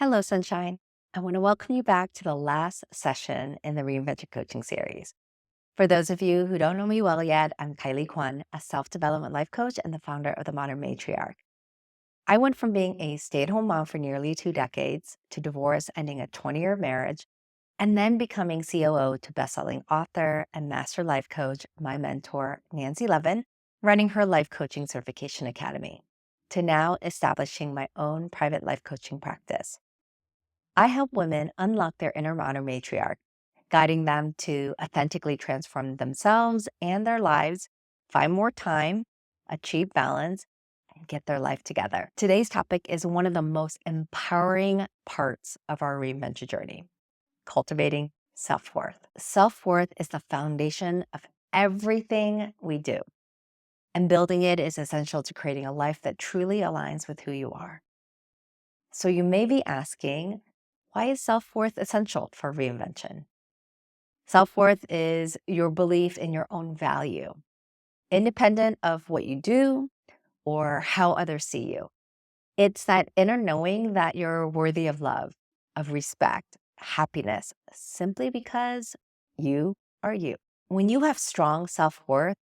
Hello, Sunshine. I want to welcome you back to the last session in the Reinvention Coaching Series. For those of you who don't know me well yet, I'm Kylie Kwan, a self-development life coach and the founder of the Modern Matriarch. I went from being a stay-at-home mom for nearly 2 decades to divorce, ending a 20-year marriage, and then becoming COO to best-selling author and master life coach, my mentor, Nancy Levin, running her life coaching certification academy, to now establishing my own private life coaching practice. I help women unlock their inner modern matriarch, guiding them to authentically transform themselves and their lives, find more time, achieve balance, and get their life together. Today's topic is one of the most empowering parts of our reinvention journey: cultivating self-worth. Self-worth is the foundation of everything we do, and building it is essential to creating a life that truly aligns with who you are. So you may be asking, why is self-worth essential for reinvention? Self-worth is your belief in your own value, independent of what you do or how others see you. It's that inner knowing that you're worthy of love, of respect, happiness, simply because you are you. When you have strong self-worth,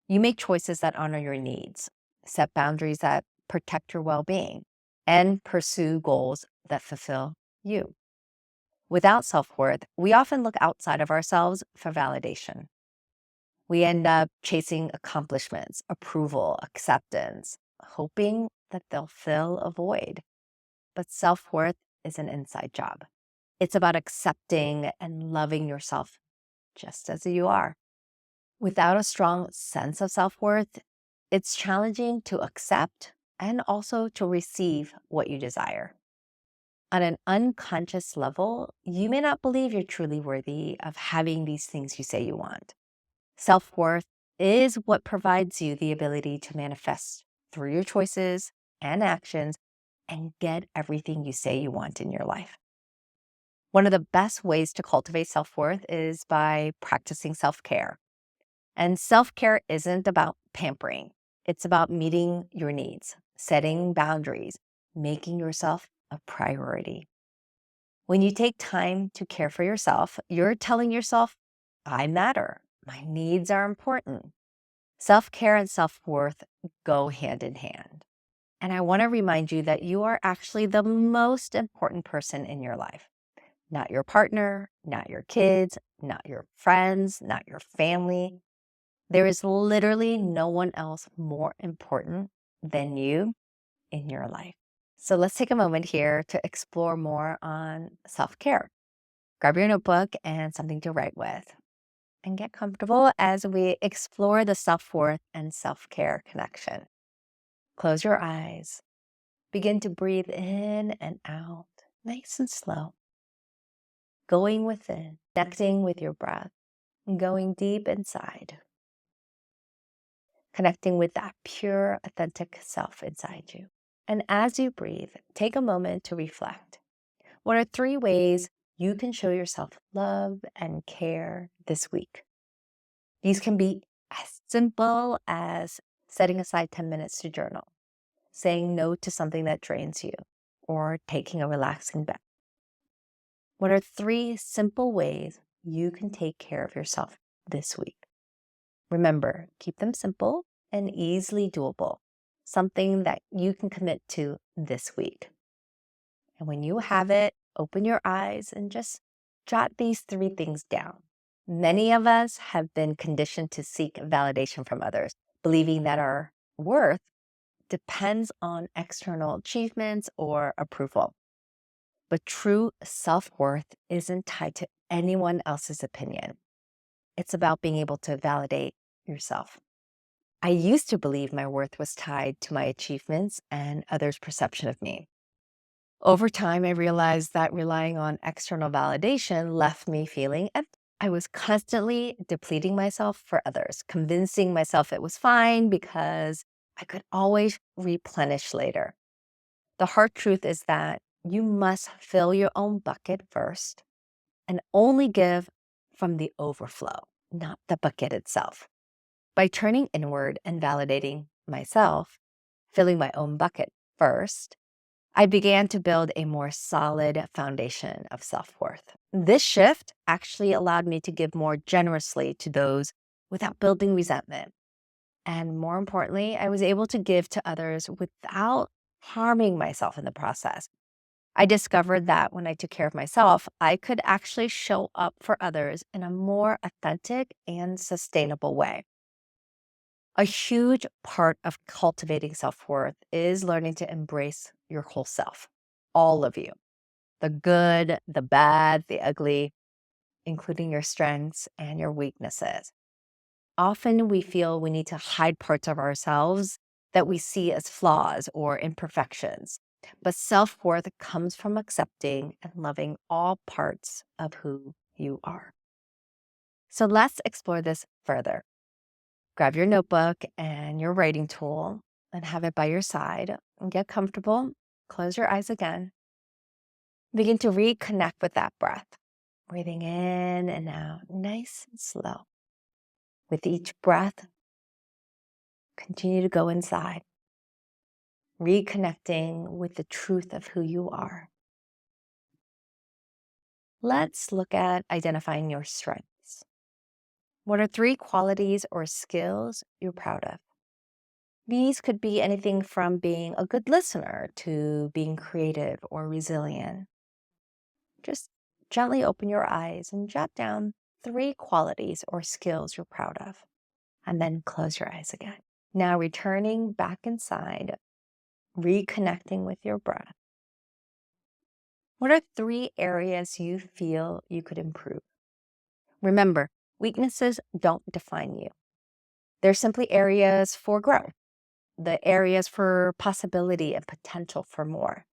you make choices that honor your needs, set boundaries that protect your well-being, and pursue goals that fulfill you. Without self-worth, we often look outside of ourselves for validation. We end up chasing accomplishments, approval, acceptance, hoping that they'll fill a void. But self-worth is an inside job. It's about accepting and loving yourself just as you are. Without a strong sense of self-worth, it's challenging to accept and also to receive what you desire. On an unconscious level, you may not believe you're truly worthy of having these things you say you want. Self-worth is what provides you the ability to manifest through your choices and actions and get everything you say you want in your life. One of the best ways to cultivate self-worth is by practicing self-care. And self-care isn't about pampering. It's about meeting your needs, setting boundaries, making yourself a priority. When you take time to care for yourself, you're telling yourself, I matter. My needs are important. Self-care and self-worth go hand in hand. And I want to remind you that you are actually the most important person in your life. Not your partner, not your kids, not your friends, not your family. There is literally no one else more important than you in your life. So let's take a moment here to explore more on self-care. Grab your notebook and something to write with, and get comfortable as we explore the self-worth and self-care connection. Close your eyes. Begin to breathe in and out, nice and slow. Going within, connecting with your breath, and going deep inside. Connecting with that pure, authentic self inside you. And as you breathe, take a moment to reflect. What are 3 ways you can show yourself love and care this week? These can be as simple as setting aside 10 minutes to journal, saying no to something that drains you, or taking a relaxing bath. What are 3 simple ways you can take care of yourself this week? Remember, keep them simple and easily doable, something that you can commit to this week. And when you have it, open your eyes and just jot these 3 things down. Many of us have been conditioned to seek validation from others, believing that our worth depends on external achievements or approval. But true self-worth isn't tied to anyone else's opinion. It's about being able to validate yourself. I used to believe my worth was tied to my achievements and others' perception of me. Over time, I realized that relying on external validation left me feeling empty. I was constantly depleting myself for others, convincing myself it was fine because I could always replenish later. The hard truth is that you must fill your own bucket first and only give from the overflow, not the bucket itself. By turning inward and validating myself, filling my own bucket first, I began to build a more solid foundation of self-worth. This shift actually allowed me to give more generously to those without building resentment. And more importantly, I was able to give to others without harming myself in the process. I discovered that when I took care of myself, I could actually show up for others in a more authentic and sustainable way. A huge part of cultivating self-worth is learning to embrace your whole self, all of you, the good, the bad, the ugly, including your strengths and your weaknesses. Often we feel we need to hide parts of ourselves that we see as flaws or imperfections. But self-worth comes from accepting and loving all parts of who you are. So let's explore this further. Grab your notebook and your writing tool and have it by your side and get comfortable. Close your eyes again. Begin to reconnect with that breath, breathing in and out, nice and slow. With each breath, continue to go inside, reconnecting with the truth of who you are. Let's look at identifying your strengths. What are 3 qualities or skills you're proud of? These could be anything from being a good listener to being creative or resilient. Just gently open your eyes and jot down 3 qualities or skills you're proud of, and then close your eyes again. Now returning back inside, reconnecting with your breath. What are 3 areas you feel you could improve? Remember, weaknesses don't define you. They're simply areas for growth, the areas for possibility and potential for more.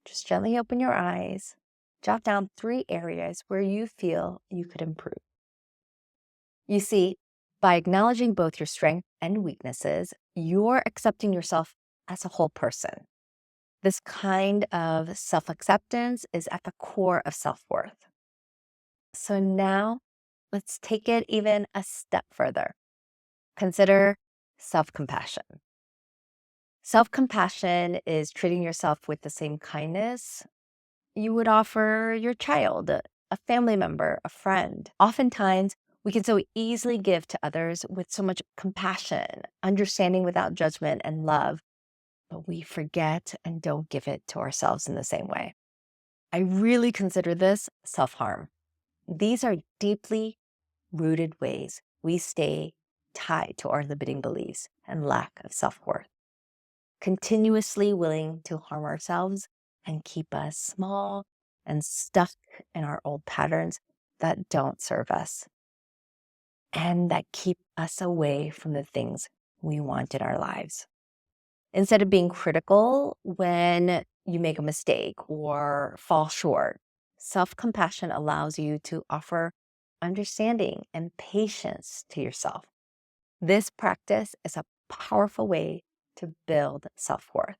Just gently open your eyes, jot down 3 areas where you feel you could improve. You see, by acknowledging both your strengths and weaknesses, you're accepting yourself as a whole person. This kind of self-acceptance is at the core of self-worth. So now let's take it even a step further. Consider self-compassion. Self-compassion is treating yourself with the same kindness you would offer your child, a family member, a friend. Oftentimes, we can so easily give to others with so much compassion, understanding without judgment, and love, but we forget and don't give it to ourselves in the same way. I really consider this self-harm. These are deeply rooted ways we stay tied to our limiting beliefs and lack of self-worth, continuously willing to harm ourselves and keep us small and stuck in our old patterns that don't serve us and that keep us away from the things we want in our lives. Instead of being critical when you make a mistake or fall short, self-compassion allows you to offer understanding and patience to yourself. This practice is a powerful way to build self-worth.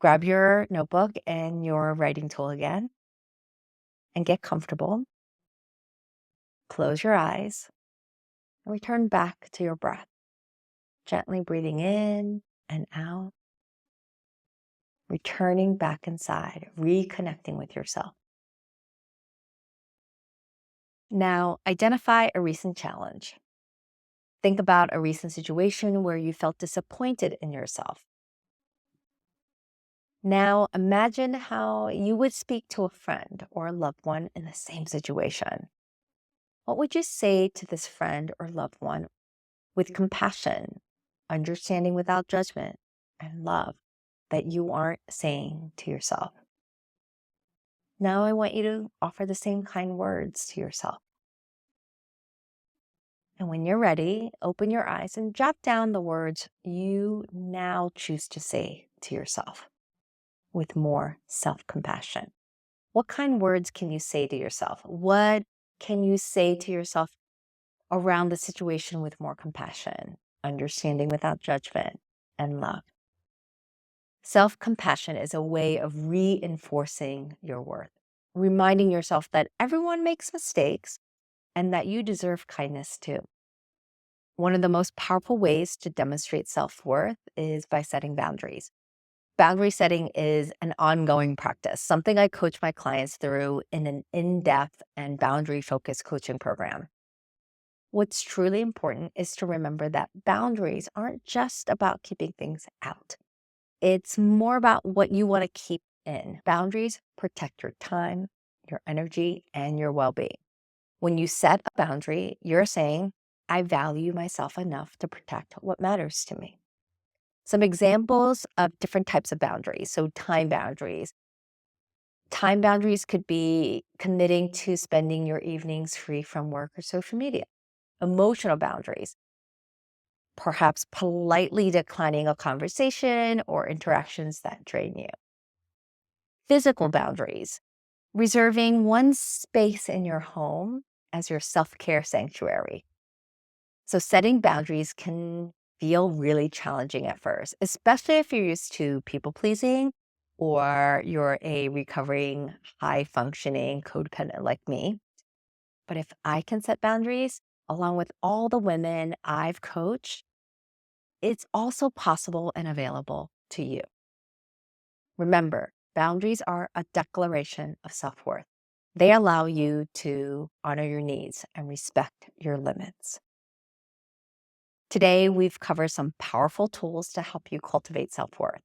Grab your notebook and your writing tool again and get comfortable. Close your eyes and return back to your breath, gently breathing in and out, returning back inside, reconnecting with yourself. Now, identify a recent challenge. Think about a recent situation where you felt disappointed in yourself. Now, imagine how you would speak to a friend or a loved one in the same situation. What would you say to this friend or loved one with compassion, understanding without judgment, and love that you aren't saying to yourself? Now I want you to offer the same kind words to yourself. And when you're ready, open your eyes and jot down the words you now choose to say to yourself with more self-compassion. What kind words can you say to yourself? What can you say to yourself around the situation with more compassion, understanding without judgment, and love? Self-compassion is a way of reinforcing your worth, reminding yourself that everyone makes mistakes and that you deserve kindness too. One of the most powerful ways to demonstrate self-worth is by setting boundaries. Boundary setting is an ongoing practice, something I coach my clients through in an in-depth and boundary-focused coaching program. What's truly important is to remember that boundaries aren't just about keeping things out. It's more about what you want to keep in. Boundaries protect your time, your energy, and your well-being. When you set a boundary, you're saying, I value myself enough to protect what matters to me. Some examples of different types of boundaries. So time boundaries. Time boundaries could be committing to spending your evenings free from work or social media. Emotional boundaries, perhaps politely declining a conversation or interactions that drain you. Physical boundaries, reserving one space in your home as your self-care sanctuary. So setting boundaries can feel really challenging at first, especially if you're used to people pleasing or you're a recovering, high functioning codependent like me. But if I can set boundaries, along with all the women I've coached, it's also possible and available to you. Remember, boundaries are a declaration of self-worth. They allow you to honor your needs and respect your limits. Today, we've covered some powerful tools to help you cultivate self-worth.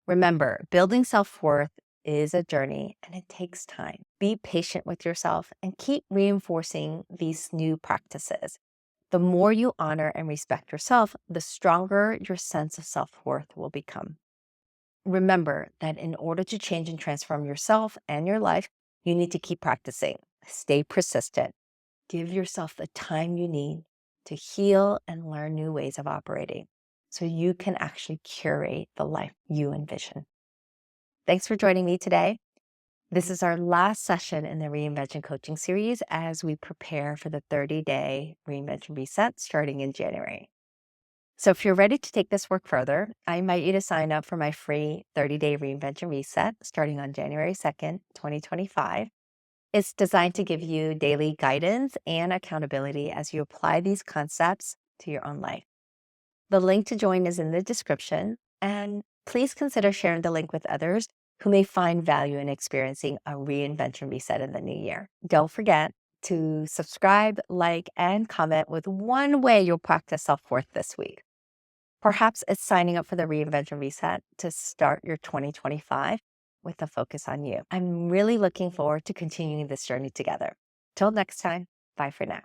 Remember, building self-worth is a journey and it takes time. Be patient with yourself and keep reinforcing these new practices. The more you honor and respect yourself, the stronger your sense of self-worth will become. Remember that in order to change and transform yourself and your life, you need to keep practicing. Stay persistent. Give yourself the time you need to heal and learn new ways of operating so you can actually curate the life you envision. Thanks for joining me today. This is our last session in the Reinvention Coaching Series as we prepare for the 30-day Reinvention Reset starting in January. So if you're ready to take this work further, I invite you to sign up for my free 30-day Reinvention Reset starting on January 2nd, 2025. It's designed to give you daily guidance and accountability as you apply these concepts to your own life. The link to join is in the description, and please consider sharing the link with others who may find value in experiencing a reinvention reset in the new year. Don't forget to subscribe, like, and comment with one way you'll practice self-worth this week. Perhaps it's signing up for the Reinvention Reset to start your 2025 with a focus on you. I'm really looking forward to continuing this journey together. Till next time, bye for now.